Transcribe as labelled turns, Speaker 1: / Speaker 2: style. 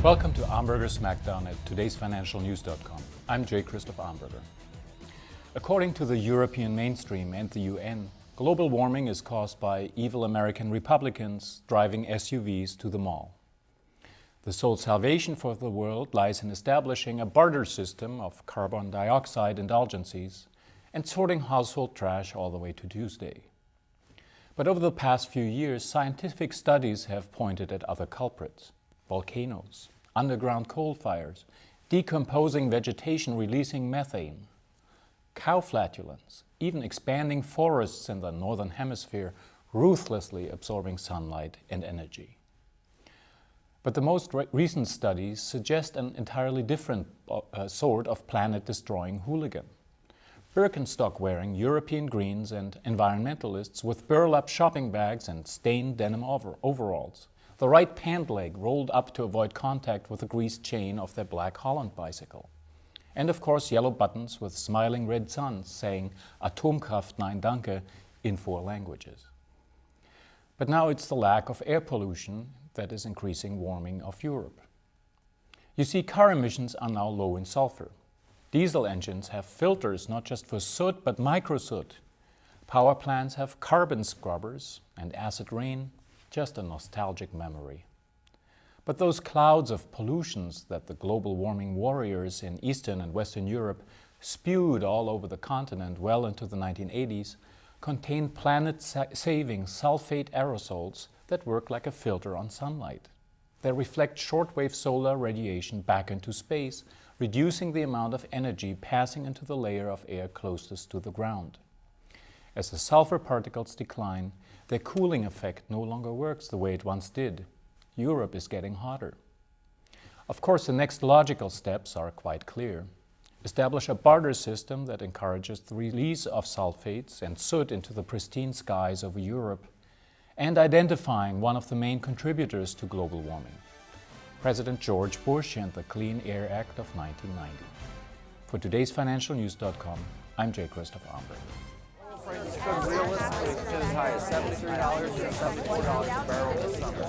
Speaker 1: Welcome to Amberger Smackdown at todaysfinancialnews.com. I'm J. Christoph Amberger. According to the European mainstream and the UN, global warming is caused by evil American Republicans driving SUVs to the mall. The sole salvation for the world lies in establishing a barter system of carbon dioxide indulgences and sorting household trash all the way to Tuesday. But over the past few years, scientific studies have pointed at other culprits: volcanoes, underground coal fires, decomposing vegetation releasing methane, cow flatulence, even expanding forests in the northern hemisphere ruthlessly absorbing sunlight and energy. But the most recent studies suggest an entirely different sort of planet-destroying hooligan. Birkenstock-wearing European Greens and environmentalists with burlap shopping bags and stained denim overalls, the right pant leg rolled up to avoid contact with the greased chain of their black Holland bicycle. And of course yellow buttons with smiling red suns saying Atomkraft nein danke in 4 languages. But now it's the lack of air pollution that is increasing warming of Europe. You see, car emissions are now low in sulfur. Diesel engines have filters not just for soot but microsoot. Power plants have carbon scrubbers, and acid rain, just a nostalgic memory. But those clouds of pollutions that the global warming warriors in Eastern and Western Europe spewed all over the continent well into the 1980s contain planet-saving sulfate aerosols that work like a filter on sunlight. They reflect shortwave solar radiation back into space, reducing the amount of energy passing into the layer of air closest to the ground. As the sulfur particles decline, their cooling effect no longer works the way it once did. Europe is getting hotter. Of course, the next logical steps are quite clear. Establish a barter system that encourages the release of sulfates and soot into the pristine skies over Europe, and identifying one of the main contributors to global warming: President George Bush and the Clean Air Act of 1990. For todaysfinancialnews.com, I'm J. Christoph Amberger.
Speaker 2: Prices could realistically get as high as $73 to $74 a barrel this summer.